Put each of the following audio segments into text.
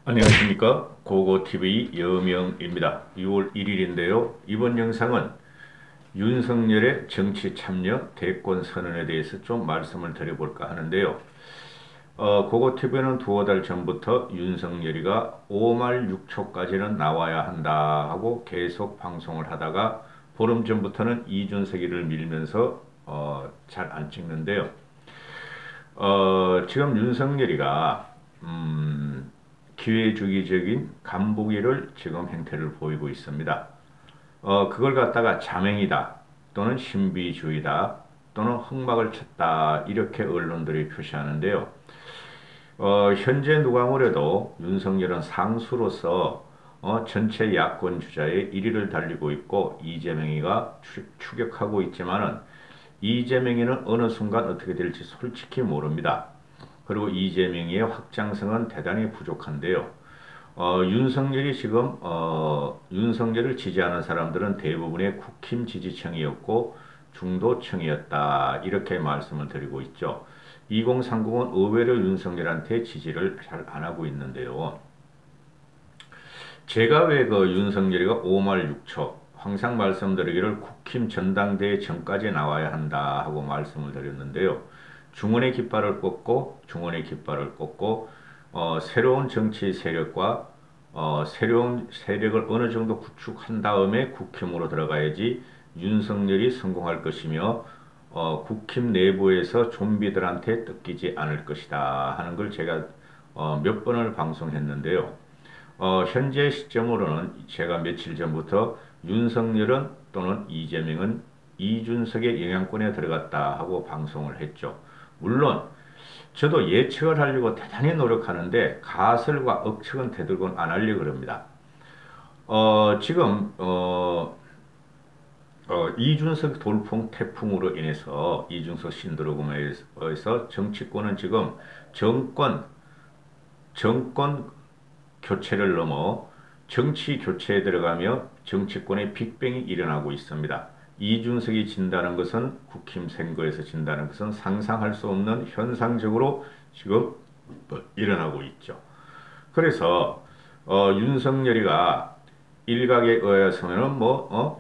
안녕하십니까, 고고TV 여명입니다. 6월 1일인데요. 이번 영상은 윤석열의 정치 참여 대권 선언에 대해서 좀 말씀을 드려볼까 하는데요. 고고TV는 두어 달 전부터 윤석열이가 5말 6초까지는 나와야 한다 하고 계속 방송을 하다가 보름 전부터는 이준석이를 밀면서 잘 안 찍는데요. 지금 윤석열이가 기회주의적인 간보기를 지금 행태를 보이고 있습니다. 그걸 갖다가 자맹이다 또는 신비주의다 또는 흑막을 쳤다 이렇게 언론들이 표시하는데요. 현재 누가 뭐래도 윤석열은 상수로서 전체 야권 주자의 1위를 달리고 있고 이재명이가 추격하고 있지만은 이재명이는 어느 순간 어떻게 될지 솔직히 모릅니다. 그리고 이재명의 확장성은 대단히 부족한데요. 윤석열이 지금 윤석열을 지지하는 사람들은 대부분의 국힘 지지층이었고 중도층이었다 이렇게 말씀을 드리고 있죠. 2030은 의외로 윤석열한테 지지를 잘 안 하고 있는데요. 제가 왜 그 윤석열이가 5말 6초 항상 말씀드리기를 국힘 전당대회 전까지 나와야 한다 하고 말씀을 드렸는데요. 중원의 깃발을 꽂고 새로운 정치 세력과 새로운 세력을 어느 정도 구축한 다음에 국힘으로 들어가야지 윤석열이 성공할 것이며 국힘 내부에서 좀비들한테 뜯기지 않을 것이다 하는 걸 제가 몇 번을 방송했는데요. 현재 시점으로는 제가 며칠 전부터 윤석열은 또는 이재명은 이준석의 영향권에 들어갔다 하고 방송을 했죠. 물론 저도 예측을 하려고 대단히 노력하는데 가설과 억측은 되돌곤 안 하려고 그럽니다. 지금 이준석 돌풍 태풍으로 인해서 이준석 신드로금에서 정치권은 지금 정권 교체를 넘어 정치 교체에 들어가며 정치권의 빅뱅이 일어나고 있습니다. 이준석이 진다는 것은 국힘 선거에서 진다는 것은 상상할 수 없는 현상적으로 지금 일어나고 있죠. 그래서 윤석열이가 일각에 의해서는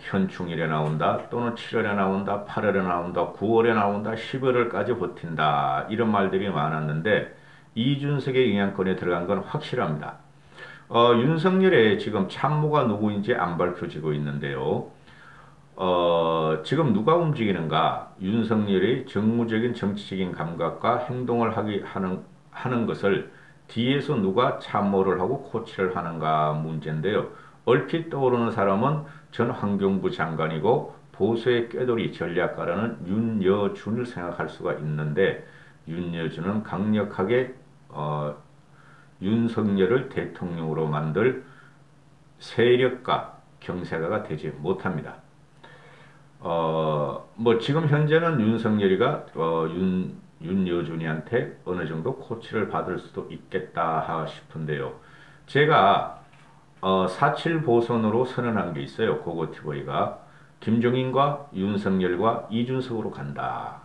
현충일에 나온다 또는 7월에 나온다 8월에 나온다 9월에 나온다 10월까지 버틴다 이런 말들이 많았는데 이준석의 영향권에 들어간 건 확실합니다. 윤석열의 지금 참모가 누구인지 안 밝혀지고 있는데요. 지금 누가 움직이는가? 윤석열의 정무적인 정치적인 감각과 행동을 하는 것을 뒤에서 누가 참모를 하고 코치를 하는가 문제인데요. 얼핏 떠오르는 사람은 전 환경부 장관이고 보수의 꾀돌이 전략가라는 윤여준을 생각할 수가 있는데 윤여준은 강력하게 윤석열을 대통령으로 만들 세력가, 경세가가 되지 못합니다. 지금 현재는 윤석열이가 윤여준이한테 어느 정도 코치를 받을 수도 있겠다 싶은데요. 제가 4.7 보선으로 선언한 게 있어요. 고고티보이가 김종인과 윤석열과 이준석으로 간다.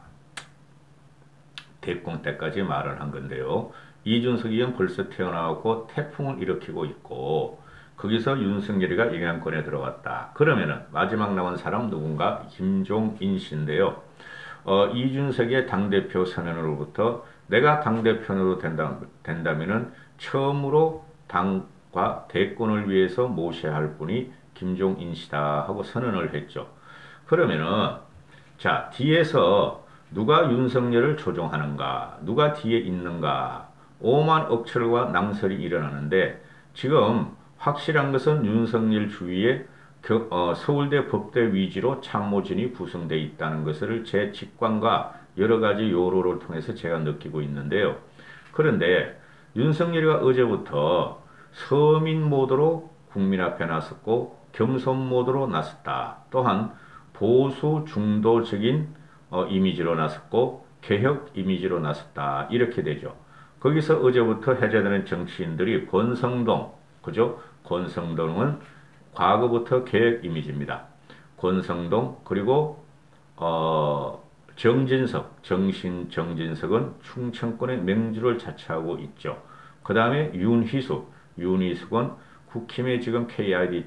대권 때까지 말을 한 건데요. 이준석이는 벌써 태어나고 태풍을 일으키고 있고 거기서 윤석열이가 영향권에 들어갔다. 그러면은 마지막 남은 사람 누군가 김종인 씨인데요. 이준석의 당대표 선언으로부터 내가 당대표로 된다면은 처음으로 당과 대권을 위해서 모셔야 할 분이 김종인 씨다 하고 선언을 했죠. 그러면은 자 뒤에서 누가 윤석열을 조종하는가 누가 뒤에 있는가 오만 억측과 낭설이 일어나는데 지금 확실한 것은 윤석열 주위에 서울대 법대 위주로 참모진이 구성되어 있다는 것을 제 직관과 여러 가지 요로를 통해서 제가 느끼고 있는데요. 그런데 윤석열이가 어제부터 서민 모드로 국민 앞에 나섰고 겸손 모드로 나섰다. 또한 보수 중도적인 이미지로 나섰고 개혁 이미지로 나섰다. 이렇게 되죠. 거기서 어제부터 해제되는 정치인들이 권성동, 그죠? 권성동은 과거부터 개혁 이미지입니다. 권성동 그리고 정진석은 충청권의 맹주를 자처하고 있죠. 그 다음에 윤희숙, 윤희숙은 국힘의 지금 KDI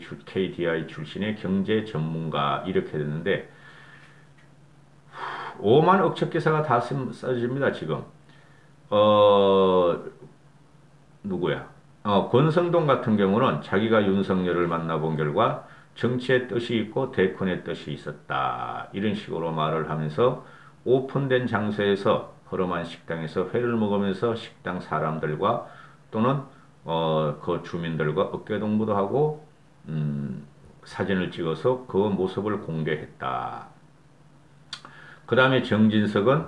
출신의 경제 전문가 이렇게 됐는데 5만 억측 기사가 다 써집니다 지금. 누구야? 권성동 같은 경우는 자기가 윤석열을 만나본 결과 정치의 뜻이 있고 대권의 뜻이 있었다. 이런 식으로 말을 하면서 오픈된 장소에서 허름한 식당에서 회를 먹으면서 식당 사람들과 또는 그 주민들과 어깨동무도 하고 사진을 찍어서 그 모습을 공개했다. 그 다음에 정진석은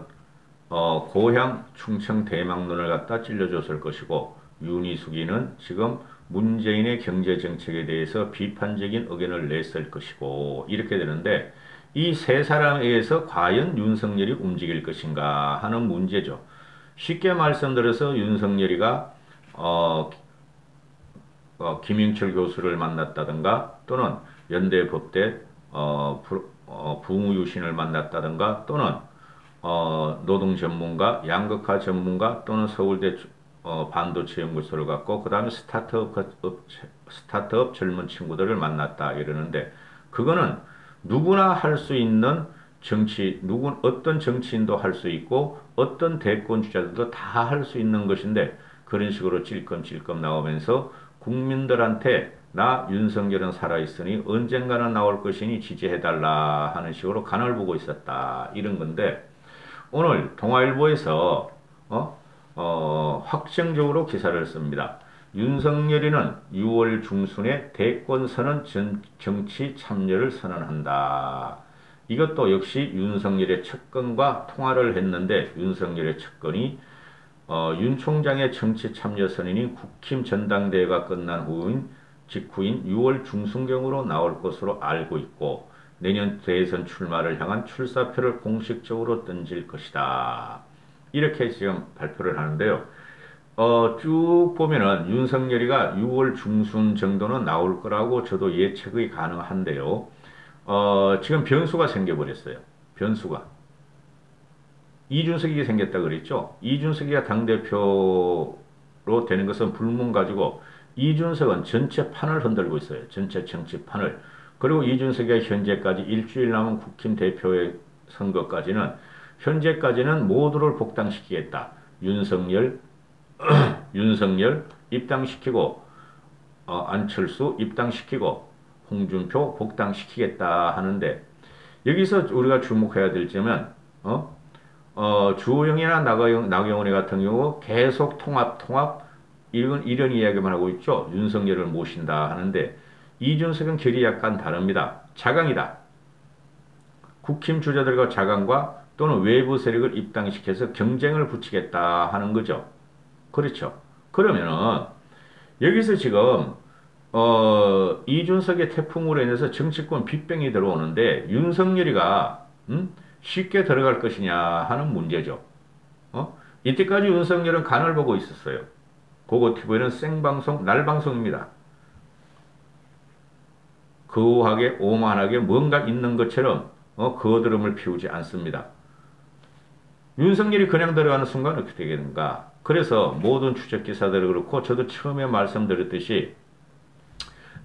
고향 충청 대망론을 갖다 찔러줬을 것이고 윤희숙이는 지금 문재인의 경제정책에 대해서 비판적인 의견을 냈을 것이고 이렇게 되는데 이 세 사람에 의해서 과연 윤석열이 움직일 것인가 하는 문제죠. 쉽게 말씀드려서 윤석열이가 김영철 교수를 만났다든가 또는 연대법대 부무유신을 만났다든가 또는 노동 전문가, 양극화 전문가 또는 서울대 반도체 연구소를 갖고 그 다음에 스타트업 젊은 친구들을 만났다 이러는데 그거는 누구나 할 수 있는 어떤 정치인도 할 수 있고 어떤 대권 주자들도 다 할 수 있는 것인데 그런 식으로 찔끔찔끔 나오면서 국민들한테 나 윤석열은 살아있으니 언젠가는 나올 것이니 지지해달라 하는 식으로 간을 보고 있었다 이런 건데 오늘 동아일보에서 확정적으로 기사를 씁니다. 윤석열이는 6월 중순에 대권 선언 정치 참여를 선언한다. 이것도 역시 윤석열의 측근과 통화를 했는데 윤석열의 측근이 윤 총장의 정치 참여 선언이 국힘 전당대회가 끝난 직후인 6월 중순경으로 나올 것으로 알고 있고 내년 대선 출마를 향한 출사표를 공식적으로 던질 것이다. 이렇게 지금 발표를 하는데요. 쭉 보면은 윤석열이가 6월 중순 정도는 나올 거라고 저도 예측이 가능한데요. 지금 변수가 생겨버렸어요. 변수가. 이준석이 생겼다 그랬죠. 이준석이가 당대표로 되는 것은 불문 가지고 이준석은 전체 판을 흔들고 있어요. 전체 정치판을. 그리고 이준석이 현재까지 일주일 남은 국힘 대표의 선거까지는 현재까지는 모두를 복당시키겠다. 윤석열 입당시키고 안철수 입당시키고 홍준표 복당시키겠다 하는데 여기서 우리가 주목해야 될 점은 주호영이나 나경원이 같은 경우 계속 통합 이런 이야기만 하고 있죠. 윤석열을 모신다 하는데 이준석은 결이 약간 다릅니다. 자강이다. 국힘 주자들과 자강과 또는 외부 세력을 입당시켜서 경쟁을 붙이겠다 하는 거죠. 그렇죠. 그러면은 여기서 지금 이준석의 태풍으로 인해서 정치권 빅뱅이 들어오는데 윤석열이가 쉽게 들어갈 것이냐 하는 문제죠. 이때까지 윤석열은 간을 보고 있었어요. 고고TV는 생방송, 날방송입니다. 거하게 오만하게 뭔가 있는 것처럼 거드름을 피우지 않습니다. 윤석열이 그냥 들어가는 순간 어떻게 되겠는가? 그래서 모든 추적 기사들이 그렇고 저도 처음에 말씀드렸듯이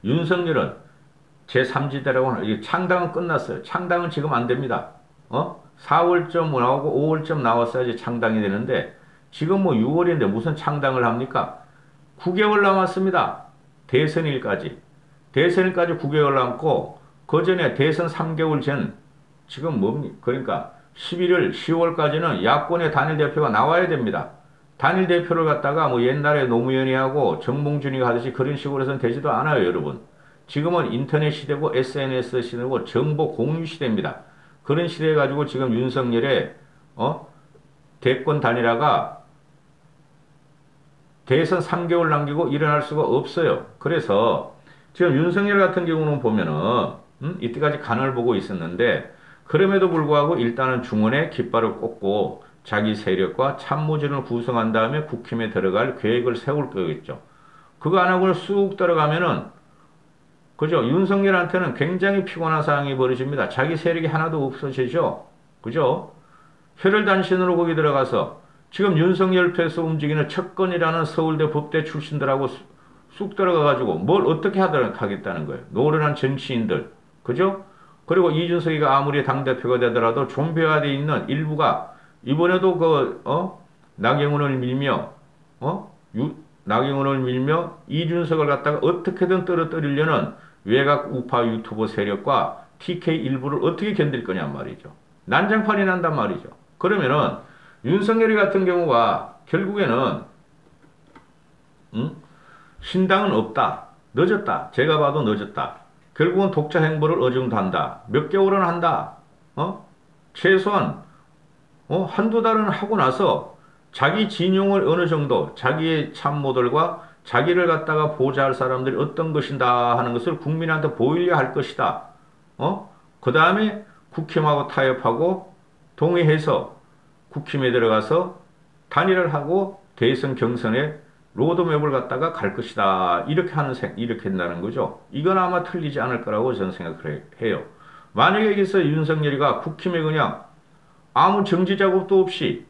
윤석열은 제3지대라고 하는 창당은 끝났어요. 창당은 지금 안 됩니다. 4월쯤 나오고 5월쯤 나왔어야지 창당이 되는데 지금 뭐 6월인데 무슨 창당을 합니까? 9개월 남았습니다. 대선일까지 9개월 남고 그 전에 대선 3개월 전 지금 뭡니까? 그러니까 11월, 10월까지는 야권의 단일 대표가 나와야 됩니다. 단일 대표를 갖다가 뭐 옛날에 노무현이하고 정봉준이가 하듯이 그런 식으로 해서는 되지도 않아요, 여러분. 지금은 인터넷 시대고 SNS 시대고 정보 공유 시대입니다. 그런 시대에 가지고 지금 윤석열의 대권 단일화가 대선 3개월 남기고 일어날 수가 없어요. 그래서 지금 윤석열 같은 경우는 보면은 이때까지 간을 보고 있었는데 그럼에도 불구하고 일단은 중원에 깃발을 꽂고 자기 세력과 참모진을 구성한 다음에 국힘에 들어갈 계획을 세울 거겠죠. 그거 안 하고 쑥 들어가면은 그죠? 윤석열한테는 굉장히 피곤한 상황이 벌어집니다. 자기 세력이 하나도 없어지죠. 그죠? 혈혈단신으로 거기 들어가서 지금 윤석열 패서 움직이는 척건이라는 서울대 법대 출신들하고 쑥 들어가가지고 뭘 어떻게 하겠다는 거예요. 노련한 정치인들. 그죠? 그리고 이준석이가 아무리 당대표가 되더라도 좀비화되어 있는 일부가 이번에도 나경원을 밀며, 나경원을 밀며 이준석을 갖다가 어떻게든 떨어뜨리려는 외곽 우파 유튜버 세력과 TK 일부를 어떻게 견딜 거냔 말이죠. 난장판이 난단 말이죠. 그러면은 윤석열이 같은 경우가 결국에는 신당은 없다. 늦었다. 제가 봐도 늦었다. 결국은 독자 행보를 어중단다. 몇 개월은 한다. 최소한 한두 달은 하고 나서 자기 진용을 어느 정도 자기의 참모들과 자기를 갖다가 보좌할 사람들이 어떤 것인다 하는 것을 국민한테 보이려 할 것이다. 그 다음에 국힘하고 타협하고 동의해서 국힘에 들어가서 단일을 하고 대선 경선에 로드맵을 갖다가 갈 것이다. 이렇게 한다는 거죠. 이건 아마 틀리지 않을 거라고 저는 생각을 해요. 만약에 여기서 윤석열이가 국힘에 그냥 아무 정지 작업도 없이,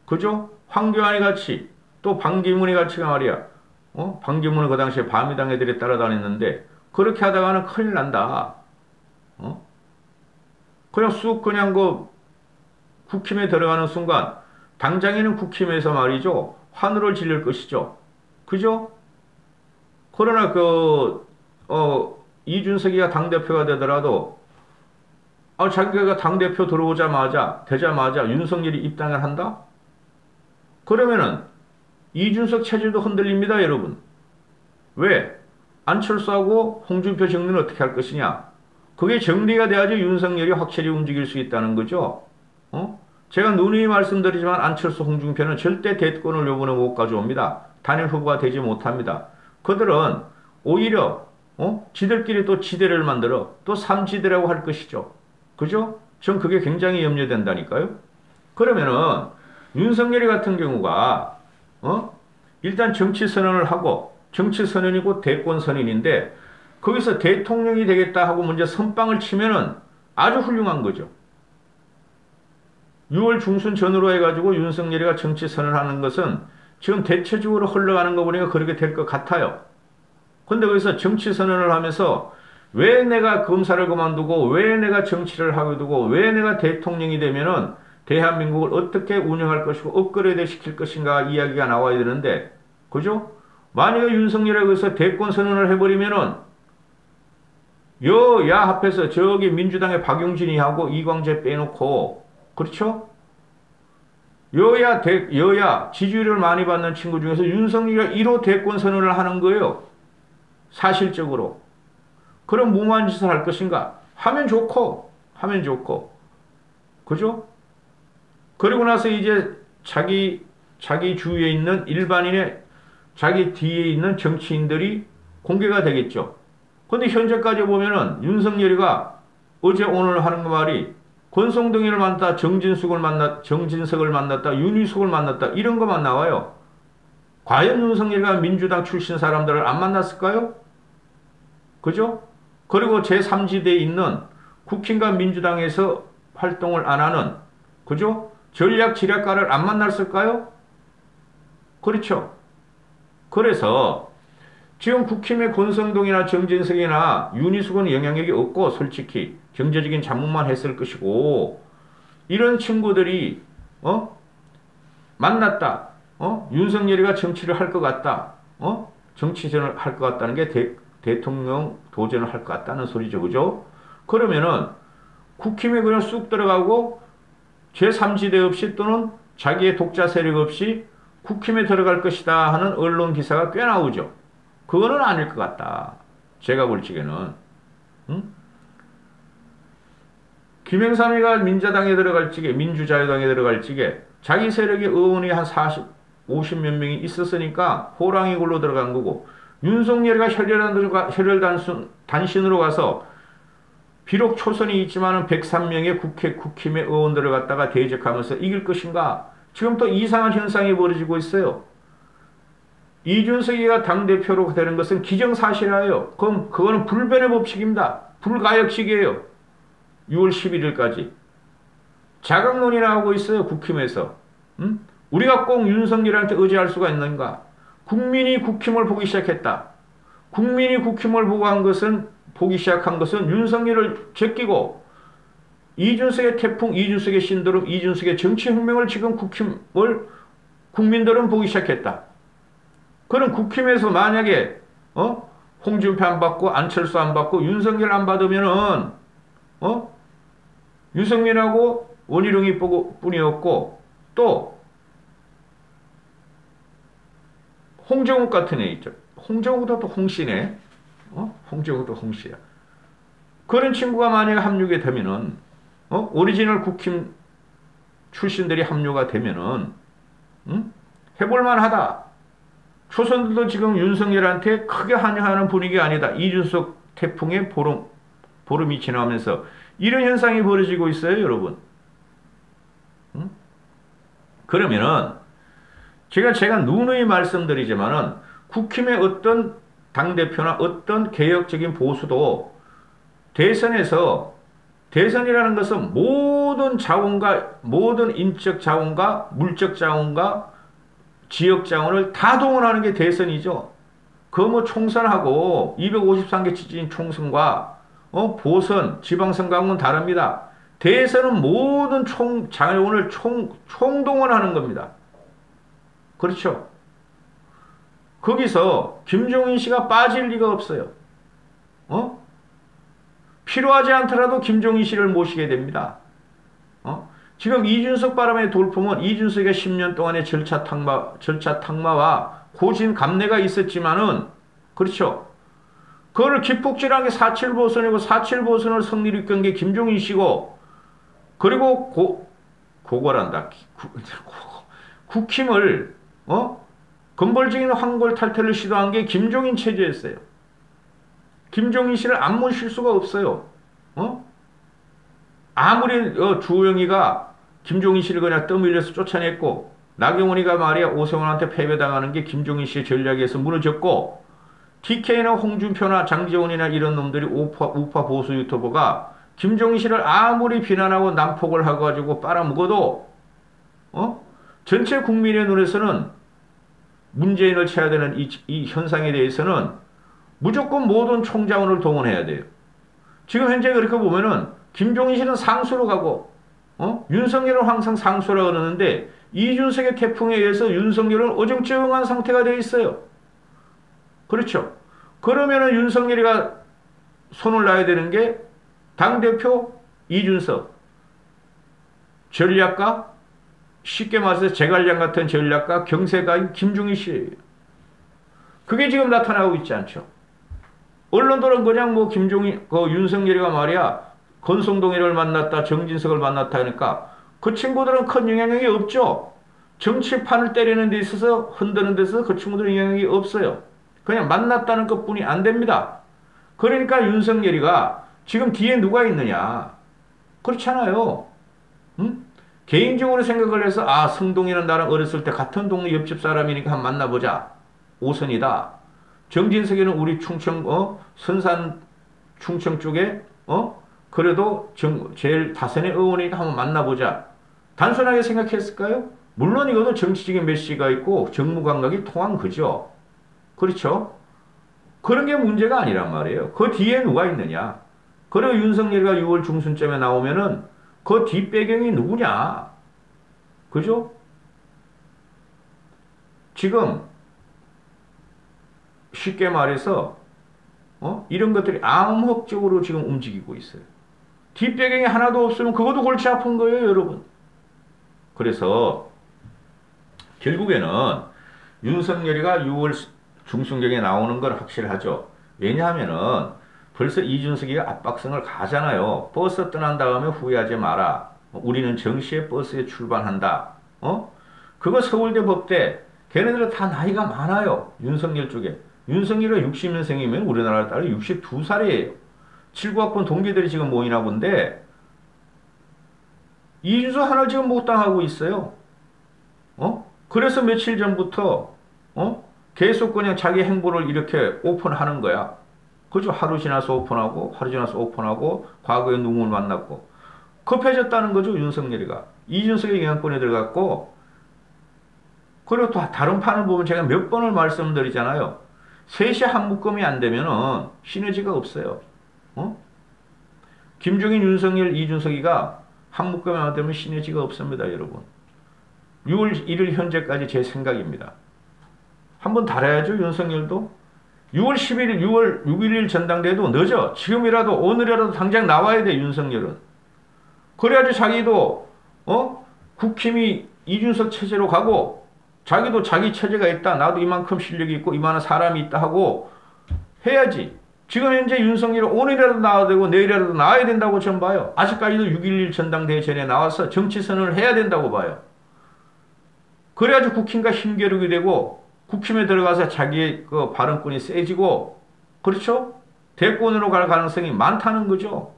그죠? 황교안이 같이, 또 반기문이 같이 말이야. 반기문은 그 당시에 바미당 애들이 따라다녔는데, 그렇게 하다가는 큰일 난다. 그냥 쑥 그냥 국힘에 들어가는 순간, 당장에는 국힘에서 말이죠. 환호를 지를 것이죠. 그죠? 그러나 이준석이가 당대표가 되더라도, 자기가 당대표 되자마자 윤석열이 입당을 한다? 그러면은, 이준석 체질도 흔들립니다, 여러분. 왜? 안철수하고 홍준표 정리는 어떻게 할 것이냐? 그게 정리가 돼야지 윤석열이 확실히 움직일 수 있다는 거죠. 제가 누누이 말씀드리지만 안철수, 홍준표는 절대 대권을 요번에 못 가져옵니다. 단일 후보가 되지 못합니다. 그들은 오히려 지들끼리 또 지대를 만들어 또 삼지대라고 할 것이죠. 그죠? 전 그게 굉장히 염려된다니까요. 그러면은 윤석열이 같은 경우가 일단 정치 선언을 하고 정치 선언이 곧 대권 선언인데 거기서 대통령이 되겠다 하고 먼저 선빵을 치면은 아주 훌륭한 거죠. 6월 중순 전후로 해가지고 윤석열이가 정치 선언하는 것은 지금 대체적으로 흘러가는 거 보니까 그렇게 될 것 같아요. 근데 거기서 정치 선언을 하면서 왜 내가 검사를 그만두고 왜 내가 정치를 하게 되고 왜 내가 대통령이 되면은 대한민국을 어떻게 운영할 것이고 업그레이드 시킬 것인가 이야기가 나와야 되는데, 그죠? 만약에 윤석열이 거기서 대권 선언을 해버리면은 여야 합해서 저기 민주당의 박용진이 하고 이광재 빼놓고, 그렇죠? 여야 지지율을 많이 받는 친구 중에서 윤석열이가 1호 대권 선언을 하는 거예요. 사실적으로. 그럼 무모한 짓을 할 것인가? 하면 좋고. 그죠? 그리고 나서 이제 자기 주위에 있는 일반인의 자기 뒤에 있는 정치인들이 공개가 되겠죠. 근데 현재까지 보면은 윤석열이가 어제 오늘 하는 그 말이 권성동이를 만났다, 정진석을 만났다, 윤희숙을 만났다, 이런 것만 나와요. 과연 윤석열이가 민주당 출신 사람들을 안 만났을까요? 그죠? 그리고 제3지대에 있는 국힘과 민주당에서 활동을 안 하는, 그죠? 전략 지략가를 안 만났을까요? 그렇죠. 그래서 지금 국힘의 권성동이나 정진석이나 윤희숙은 영향력이 없고 솔직히 경제적인 잡무만 했을 것이고 이런 친구들이 만났다. 윤석열이가 정치를 할 것 같다. 정치전을 할 것 같다는 게 대통령 도전을 할 것 같다는 소리죠. 그죠? 그러면은 국힘에 그냥 쑥 들어가고 제3지대 없이 또는 자기의 독자 세력 없이 국힘에 들어갈 것이다 하는 언론 기사가 꽤 나오죠. 그거는 아닐 것 같다. 제가 볼 적에는. 김영삼이가 민자당에 들어갈 적에, 민주자유당에 들어갈 적에 자기 세력의 의원이 한 50 몇 명이 있었으니까 호랑이 굴로 들어간 거고, 윤석열이가 단신으로 가서 비록 초선이 있지만은 103명의 국힘의 의원들을 갖다가 대적하면서 이길 것인가? 지금 또 이상한 현상이 벌어지고 있어요. 이준석이가 당대표로 되는 것은 기정사실이에요. 그럼 그거는 불변의 법칙입니다. 불가역식이에요. 6월 11일까지. 자강론이나 하고 있어요. 국힘에서. 우리가 꼭 윤석열한테 의지할 수가 있는가? 국민이 국힘을 보기 시작했다. 국민이 국힘을 보기 시작한 것은 윤석열을 제끼고 이준석의 태풍, 이준석의 신드롬, 이준석의 정치혁명을 지금 국민들은 보기 시작했다. 그럼 국힘에서 만약에 홍준표 안 받고 안철수 안 받고 윤석열 안 받으면은 유승민하고 원희룡이 뿐이었고 또 홍정욱 같은 애 있죠. 홍정욱도 또 홍씨네. 홍정욱도 홍씨야. 그런 친구가 만약에 합류게 되면은 오리지널 국힘 출신들이 합류가 되면은 해볼만 하다. 초선들도 지금 윤석열한테 크게 환영하는 분위기 아니다. 이준석 태풍의 보름이 지나면서 이런 현상이 벌어지고 있어요, 여러분. 그러면은 제가 누누이 말씀드리지만은 국힘의 어떤 당대표나 어떤 개혁적인 보수도 대선이라는 것은 모든 자원과 모든 인적 자원과 물적 자원과 지역 자원을 다 동원하는 게 대선이죠. 그 뭐 총선하고 253개 지진 총선과 보선, 지방선거하고는 다릅니다. 대선은 모든 자원을 총동원하는 겁니다. 그렇죠? 거기서 김종인 씨가 빠질 리가 없어요. 필요하지 않더라도 김종인 씨를 모시게 됩니다. 지금 이준석 바람의 돌풍은 이준석의 10년 동안의 절차 탕마와 고진 감내가 있었지만은, 그렇죠. 그거를 기폭질하게 4.7 보선이고 4.7 보선을 승리를 이끈 게 김종인 씨고, 그리고 고걸한다. 국힘을, 근본적인 황골 탈퇴를 시도한 게 김종인 체제였어요. 김종인 씨를 안 모실 수가 없어요. 아무리 주호영이가 김종인 씨를 그냥 떠밀려서 쫓아냈고 나경원이가 말이야 오세훈한테 패배당하는 게 김종인 씨의 전략에서 무너졌고 TK나 홍준표나 장제원이나 이런 놈들이 우파 보수 유튜버가 김종인 씨를 아무리 비난하고 난폭을 해가지고 빨아먹어도 전체 국민의 눈에서는 문재인을 쳐야 되는 이 현상에 대해서는 무조건 모든 총자원을 동원해야 돼요. 지금 현재 그렇게 보면은 김종인 씨는 상수로 가고 윤석열은 항상 상수라 그러는데 이준석의 태풍에 의해서 윤석열은 어정쩡한 상태가 되어 있어요. 그렇죠. 그러면은 윤석열이가 손을 놔야 되는 게 당대표 이준석, 전략가, 쉽게 말해서 제갈량 같은 전략가, 경세가인 김종인 씨예요. 그게 지금 나타나고 있지 않죠. 언론들은 그냥 뭐 윤석열이가 말이야 권성동이를 만났다, 정진석을 만났다 하니까 그 친구들은 큰 영향력이 없죠. 정치판을 때리는 데 있어서 흔드는 데서 그 친구들은 영향력이 없어요. 그냥 만났다는 것뿐이 안 됩니다. 그러니까 윤석열이가 지금 뒤에 누가 있느냐? 그렇잖아요. 개인적으로 생각을 해서 성동이는 나랑 어렸을 때 같은 동네 옆집 사람이니까 한번 만나보자. 오선이다. 정진석이는 우리 선산 충청 쪽에 그래도 제일 다선의 의원이니까 한번 만나보자. 단순하게 생각했을까요? 물론 이것도 정치적인 메시지가 있고 정무 감각이 통한 거죠. 그렇죠? 그런 게 문제가 아니란 말이에요. 그 뒤에 누가 있느냐? 그리고 윤석열이가 6월 중순쯤에 나오면은 그 뒷배경이 누구냐? 그죠? 지금 쉽게 말해서 이런 것들이 암흑적으로 지금 움직이고 있어요. 뒷배경이 하나도 없으면 그것도 골치 아픈 거예요, 여러분. 그래서 결국에는 윤석열이가 6월 중순경에 나오는 건 확실하죠. 왜냐하면은 벌써 이준석이가 압박성을 가잖아요. 버스 떠난 다음에 후회하지 마라. 우리는 정시에 버스에 출발한다. 그거 서울대 법대. 걔네들은 다 나이가 많아요. 윤석열 쪽에. 윤석열이 60년생이면 우리나라 따라 62살이에요. 79학번 동기들이 지금 모이나 본데 이준석 하나 지금 못 당하고 있어요. 그래서 며칠 전부터 계속 그냥 자기 행보를 이렇게 오픈하는 거야. 그죠? 하루 지나서 오픈하고 하루 지나서 오픈하고 과거에 누구를 만났고 급해졌다는 거죠. 윤석열이가. 이준석의 영향권에 들어갔고 그리고 또 다른 판을 보면 제가 몇 번을 말씀드리잖아요. 셋이 한 묶음이 안 되면은 시너지가 없어요. 어? 김종인, 윤석열, 이준석이가 한 묶음이 안 되면 시너지가 없습니다, 여러분. 6월 1일 현재까지 제 생각입니다. 한번 달아야죠, 윤석열도. 6월 11일, 6월 6일 전당대회도 늦어. 지금이라도, 오늘이라도 당장 나와야 돼, 윤석열은. 그래야지 자기도, 국힘이 이준석 체제로 가고, 자기도 자기 체제가 있다. 나도 이만큼 실력이 있고, 이만한 사람이 있다 하고, 해야지. 지금 현재 윤석열은 오늘이라도 나와야 되고, 내일이라도 나와야 된다고 전 봐요. 아직까지도 6.11 전당대회 전에 나와서 정치 선언을 해야 된다고 봐요. 그래야지 국힘과 힘겨루게 되고, 국힘에 들어가서 자기의 그 발언권이 세지고, 그렇죠? 대권으로 갈 가능성이 많다는 거죠.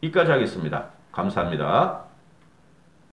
여기까지 하겠습니다. 감사합니다.